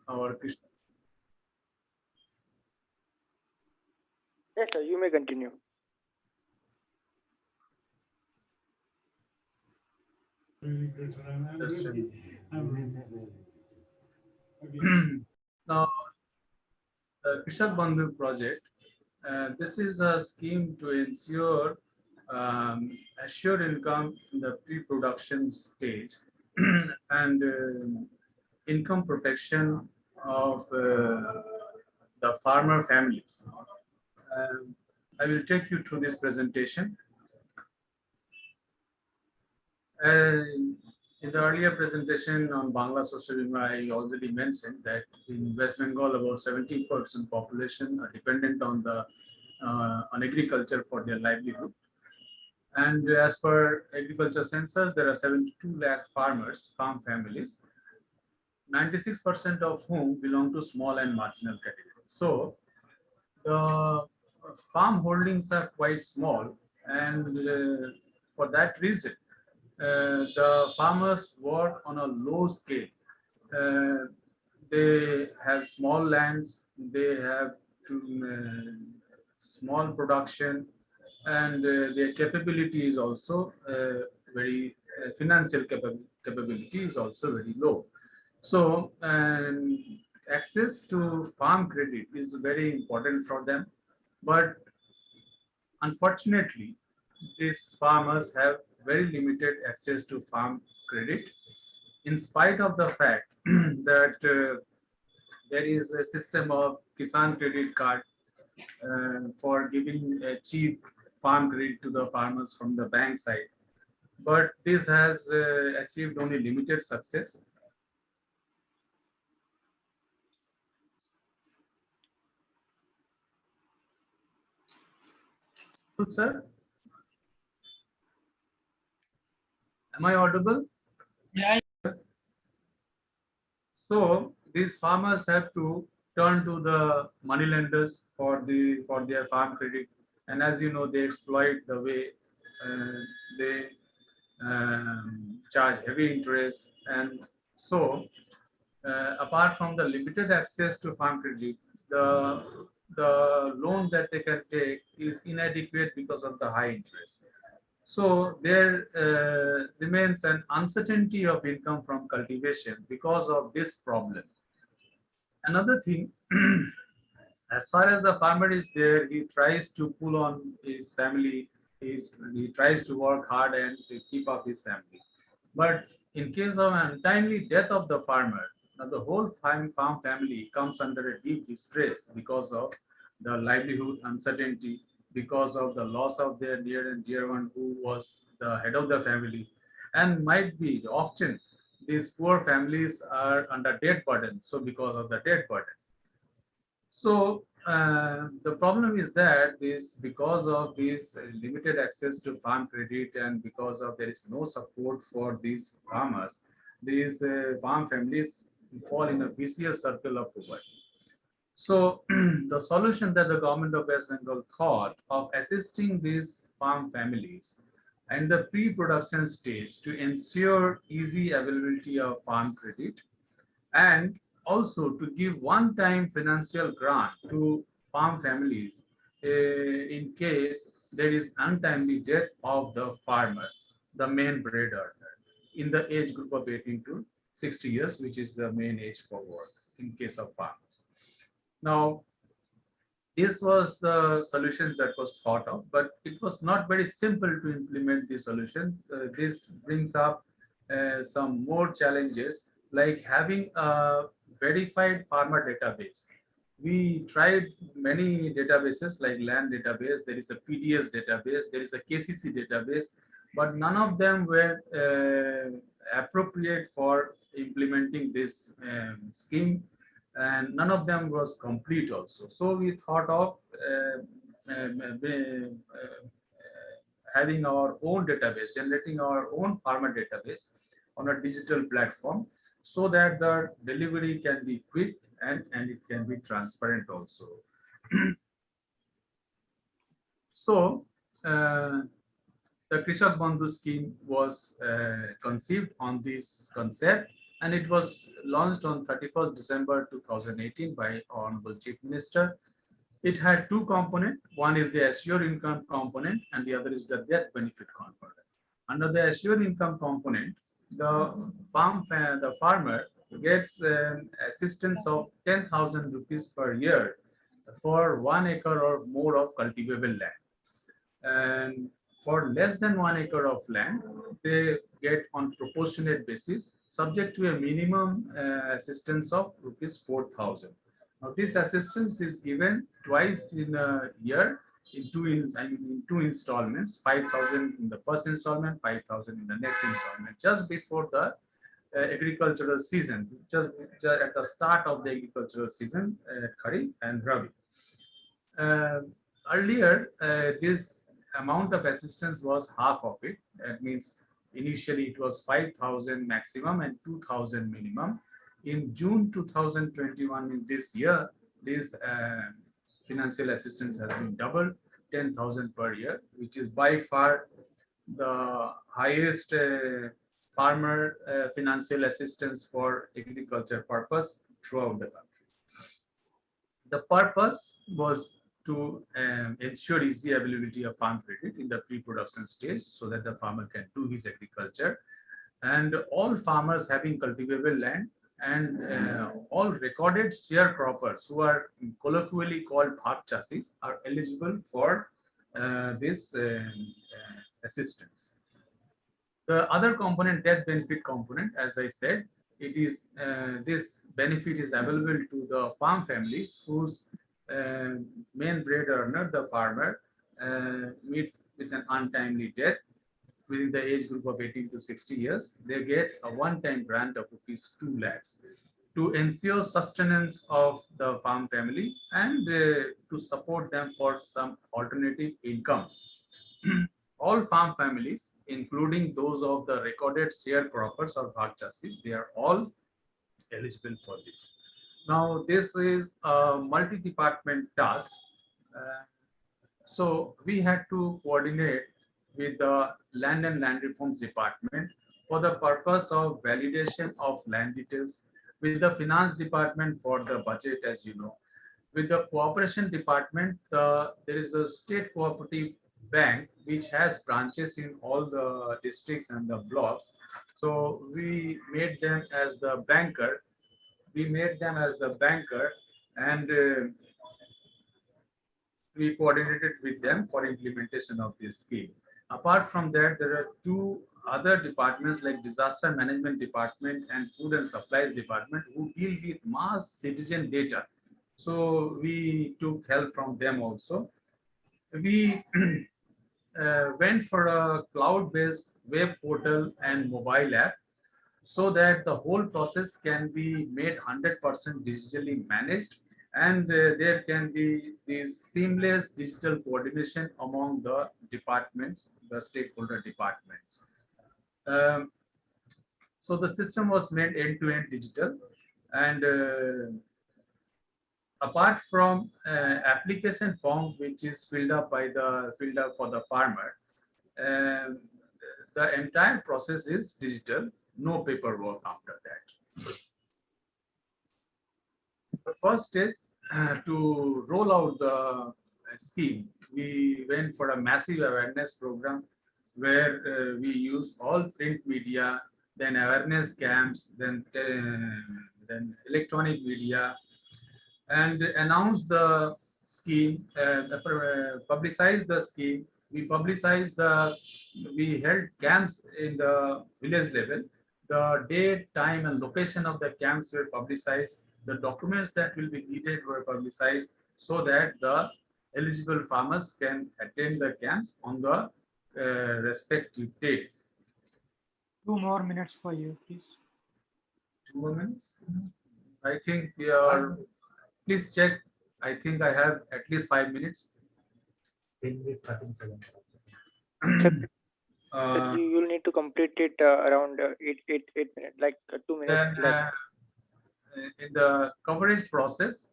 our Krishna. Yes, sir, you may continue. Now, the Krishak Bandhu project, this is a scheme to ensure assured income in the pre-production stage and income protection of the farmer families. Um, I will take you through this presentation. In the earlier presentation on Bangla Social Bima, I already mentioned that in West Bengal, about 70% population are dependent on the on agriculture for their livelihood. And as per agriculture census, there are 72 lakh farmers, farm families, 96% of whom belong to small and marginal categories. So the farm holdings are quite small, and for that reason, the farmers work on a low scale. Uh, they have small lands, they have to, small production, and their capability is also very financial capability is also very low. So, access to farm credit is very important for them, but unfortunately, these farmers have very limited access to farm credit, in spite of the fact that there is a system of Kisan credit card for giving a cheap farm credit to the farmers from the bank side. But this has achieved only limited success. Sir, am I audible? Yeah, So these farmers have to turn to the money lenders for their farm credit, and as you know, they exploit the way they charge heavy interest, and so apart from the limited access to farm credit, the loan that they can take is inadequate because of the high interest. So there remains an uncertainty of income from cultivation because of this problem. Another thing, as far as the farmer is there, he tries to pull on his family, he tries to work hard and to keep up his family. But in case of untimely death of the farmer, now the whole farm family comes under a deep distress because of the livelihood uncertainty, because of the loss of their near and dear one who was the head of the family, and might be often these poor families are under debt burden. So because of the debt burden, so the problem is that this because of this limited access to farm credit and because of there is no support for these farmers, these farm families fall in a vicious circle of poverty. So the solution that the government of West Bengal thought of assisting these farm families and the pre-production stage to ensure easy availability of farm credit, and also to give one-time financial grant to farm families in case there is untimely death of the farmer, the main bread earner, in the age group of 18 to 60 years, which is the main age for work in case of farmers. Now, this was the solution that was thought of, but it was not very simple to implement the solution. This brings up some more challenges, like having a verified farmer database. We tried many databases like land database, there is a PDS database, there is a KCC database, but none of them were appropriate for implementing this scheme, and none of them was complete also. So we thought of having our own database, generating our own farmer database on a digital platform so that the delivery can be quick and it can be transparent also. So the Krishak Bandhu scheme was conceived on this concept, and it was launched on 31st December 2018 by Honorable Chief Minister. It had two components. One is the assured income component and the other is the death benefit component. Under the assured income component, the farmer gets assistance of 10,000 rupees per year for 1 acre or more of cultivable land. And for less than 1 acre of land, they get on proportionate basis, subject to a minimum assistance of rupees 4,000. Now, this assistance is given twice in a year in two installments, 5,000 in the first installment, 5,000 in the next installment, just before the agricultural season, just at the start of the agricultural season, Kharif and Rabi. Uh, Earlier, this amount of assistance was half of it. That means initially it was 5,000 maximum and 2,000 minimum. In June 2021, in this year, this financial assistance has been doubled, 10,000 per year, which is by far the highest farmer financial assistance for agriculture purpose throughout the country. The purpose was to ensure easy availability of farm credit in the pre-production stage so that the farmer can do his agriculture. And all farmers having cultivable land and all recorded sharecroppers who are colloquially called bhag chasis are eligible for this assistance. The other component, death benefit component, as I said, it is this benefit is available to the farm families whose uh, main bread earner, the farmer, meets with an untimely death within the age group of 18 to 60 years. They get a one-time grant of rupees 2 lakhs to ensure sustenance of the farm family and to support them for some alternative income. All farm families, including those of the recorded sharecroppers or bhag chasis, they are all eligible for this. Now, this is a multi-department task. Uh, so we had to coordinate with the Land and Land Reforms Department for the purpose of validation of land details, with the Finance Department for the budget, as you know. With the Cooperation Department, there is a state cooperative bank which has branches in all the districts and the blocks. So we made them as the banker. We made them as the banker and we coordinated with them for implementation of this scheme. Apart from that, there are two other departments like Disaster Management Department and Food and Supplies Department who deal with mass citizen data. So we took help from them also. We went for a cloud-based web portal and mobile app so that the whole process can be made 100% digitally managed and there can be this seamless digital coordination among the departments, the stakeholder departments. Um, so the system was made end-to-end digital and apart from application form which is filled up for the farmer, um, the entire process is digital, no paperwork after that. The first stage to roll out the scheme, we went for a massive awareness program where we used all print media, then awareness camps, then electronic media, and announced the scheme, publicized the scheme. We held camps in the village level. The date, time, and location of the camps were publicized. The documents that will be needed were publicized so that the eligible farmers can attend the camps on the respective dates. 2 more minutes for you, please. 2 minutes. I think we are. Please check. I think I have at least 5 minutes. 10 minutes 13 seconds. Sir, Uh, you'll need to complete it around 8 minutes, like 2 minutes. then in the coverage process,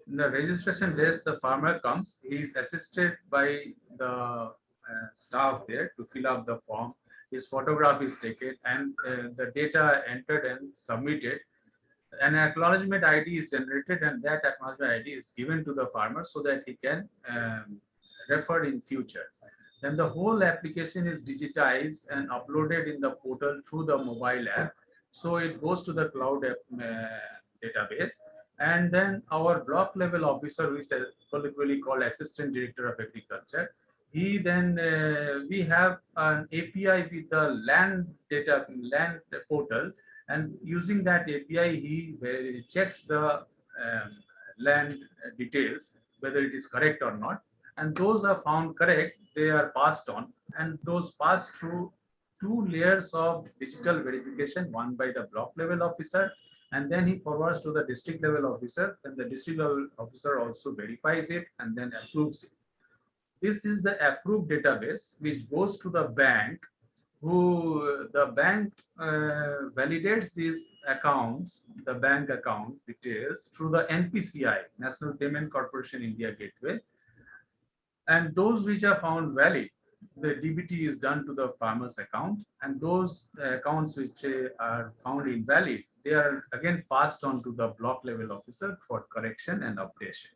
in the registration days, the farmer comes. He is assisted by the staff there to fill up the form. his photograph is taken, and the data entered and submitted. An acknowledgement ID is generated, and that acknowledgement ID is given to the farmer so that he can refer in future. Then the whole application is digitized and uploaded in the portal through the mobile app. So it goes to the cloud database. And then our block level officer, which is colloquially called Assistant Director of Agriculture, he then we have an API with the land portal, and using that API, he checks the land details, whether it is correct or not. And those are found correct, they are passed on, and those pass through two layers of digital verification, one by the block level officer, and then he forwards to the district level officer, and the district level officer also verifies it and then approves it. This is the approved database which goes to the bank, who the bank validates these accounts, the bank account details, through the NPCI, National Payment Corporation India Gateway. And those which are found valid, the DBT is done to the farmer's account, and those accounts which are found invalid, they are again passed on to the block level officer for correction and updation.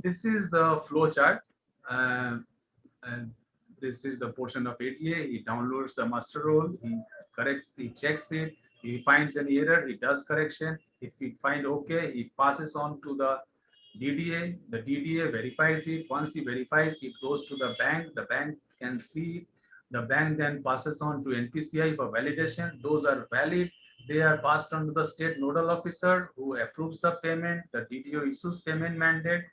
This is the flow chart. And this is the portion of ADA. He downloads the master roll, he corrects, he checks it, he finds any error, he does correction. If he finds okay, he passes on to the DDA. The DDA verifies it. Once he verifies, it goes to the bank can see it. The bank then passes on to NPCI for validation. Those are valid. They are passed on to the state nodal officer, who approves the payment. The DDO issues payment mandate,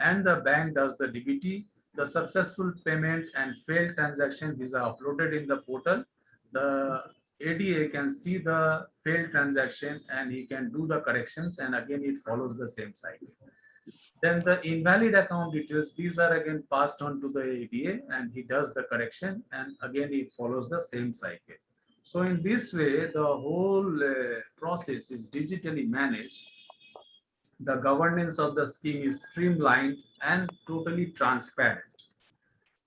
and the bank does the DBT. The successful payment and failed transaction, these are uploaded in the portal. The ADA can see the failed transaction and he can do the corrections, and again it follows the same cycle. Then the invalid account details, these are again passed on to the ADA, and he does the correction, and again it follows the same cycle. So in this way, the whole process is digitally managed. The governance of the scheme is streamlined and totally transparent.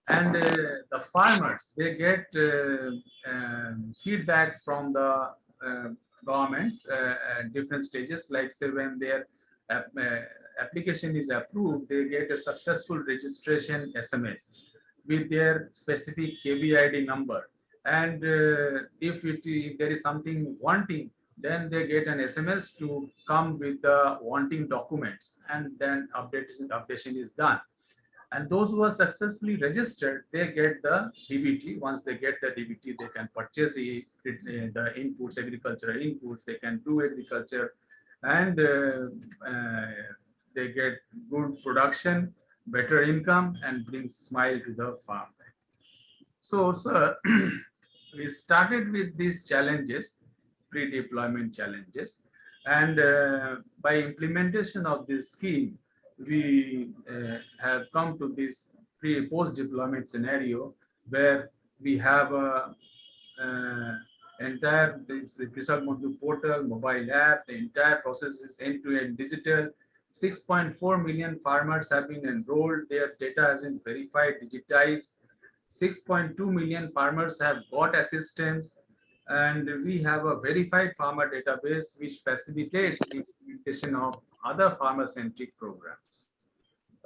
And the farmers, they get feedback from the government at different stages, like say when their application is approved, they get a successful registration SMS with their specific KBID number. And if there is something wanting, then they get an SMS to come with the wanting documents, and then updation is done. And those who are successfully registered, they get the DBT. Once they get the DBT, they can purchase the inputs, agricultural inputs, they can do agriculture, and they get good production, better income, and brings smile to the farm. So, sir, we started with these challenges, pre-deployment challenges, and by implementation of this scheme, we have come to this post-deployment scenario where we have a entire the Krishan Bandhu portal, mobile app, the entire process is end-to-end digital. 6.4 million farmers have been enrolled, their data has been verified, digitized. 6.2 million farmers have got assistance, and we have a verified farmer database which facilitates the implementation of other farmer-centric programs.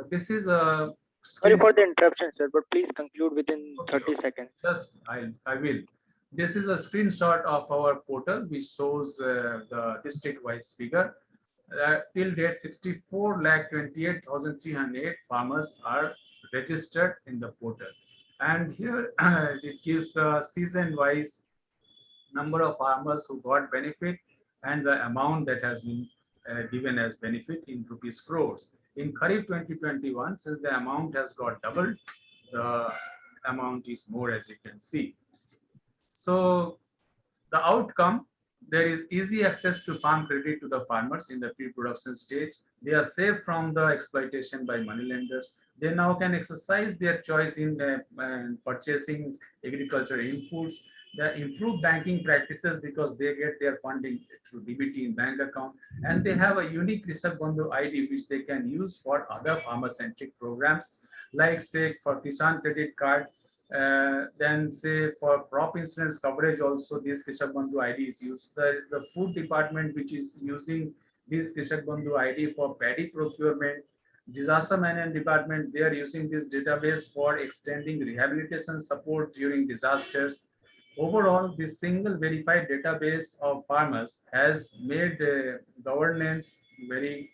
This is a Sorry for the interruption, sir, but please conclude within 30 seconds. Just I will. This is a screenshot of our portal which shows the district-wise figure. Till date, 64,28,308 farmers are registered in the portal, and here it gives the season-wise number of farmers who got benefit and the amount that has been given as benefit in rupees crores. In Kharif 2021, since the amount has got doubled, the amount is more, as you can see. So the outcome, there is easy access to farm credit to the farmers in the pre-production stage. They are safe from the exploitation by moneylenders. They now can exercise their choice in purchasing agricultural inputs. The improved banking practices because they get their funding through DBT in bank account, and they have a unique Krishan Bandhu ID which they can use for other farmer-centric programs, like say for Kisan Credit Card. Then say for crop insurance coverage also this Krishak Bandhu ID is used. There is the food department which is using this Krishak Bandhu ID for paddy procurement. Disaster management department, they are using this database for extending rehabilitation support during disasters. Overall, this single verified database of farmers has made governance very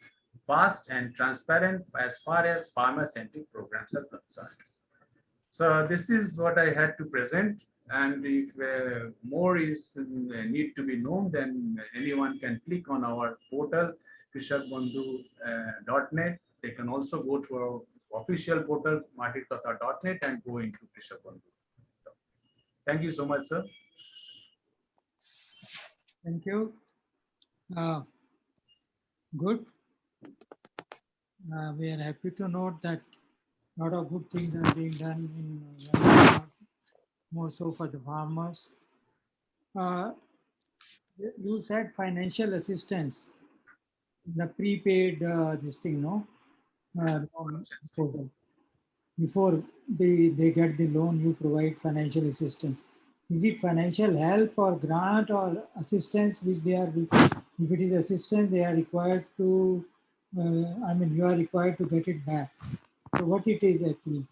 fast and transparent as far as farmer-centric programs are concerned. So this is what I had to present. And if more is need to be known, then anyone can click on our portal, krishakbandhu.net. They can also go to our official portal, marketkatha.net, and go into Krishak Bandhu. Thank you so much, sir. Thank you. Good. We are happy to note that a lot of good things are being done in more so for the farmers. You said financial assistance, the prepaid this thing, no? Loan portal. Before they get the loan, you provide financial assistance. Is it financial help or grant or assistance which they are, if it is assistance, they are required to, you are required to get it back. So what it is actually?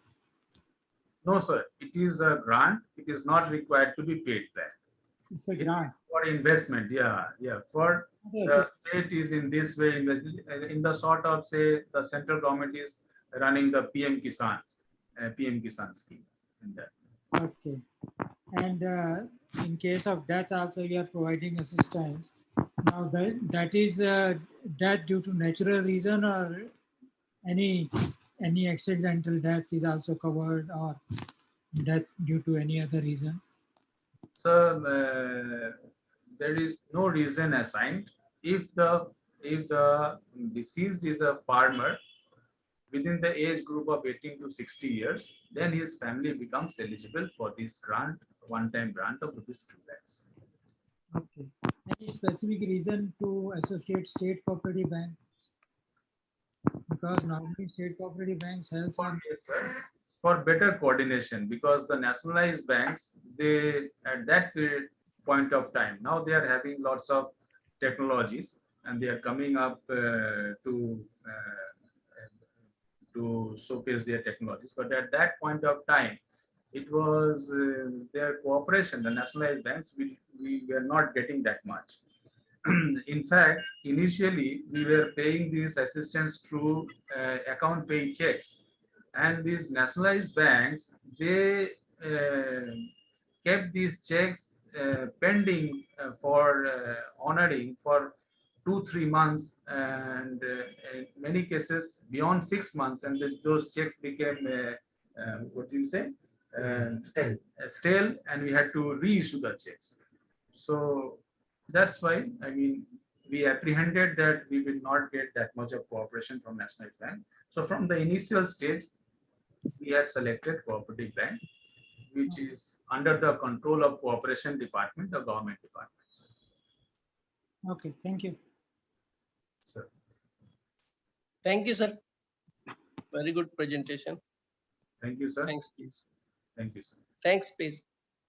No, sir. It is a grant. It is not required to be paid back. It's a It is grant. for investment. Yeah. For the state is in this way investing in the sort of, say, the central government is running the PM Kisan scheme. In that. Okay. And in case of death also you are providing assistance. Now that is death due to natural reason or any accidental death is also covered or death due to any other reason? So there is no reason assigned. If the deceased is a farmer within the age group of 18 to 60 years, then his family becomes eligible for this grant, one-time grant of rupees 2 lakhs. Okay. Any specific reason to associate state cooperative bank? Because normally state cooperative banks help on Yes, sir. For better coordination, because the nationalized banks, they at that point of time, now they are having lots of technologies and they are coming up to showcase their technologies. But at that point of time, it was their cooperation, the nationalized banks, we were not getting that much. In fact, initially we were paying these assistance through account pay checks, and these nationalized banks, they kept these checks pending for honoring for 2-3 months, and in many cases beyond 6 months, and those checks became what do you say, stale, and we had to reissue the checks. So that's why, I mean, we apprehended that we will not get that much of cooperation from nationalized bank. So from the initial stage, we had selected cooperative bank, which is under the control of cooperation department, the government department. Okay, thank you. So Thank you, sir. Very good presentation. thank you, sir. Thanks, please. Thank you, sir. Thanks, please.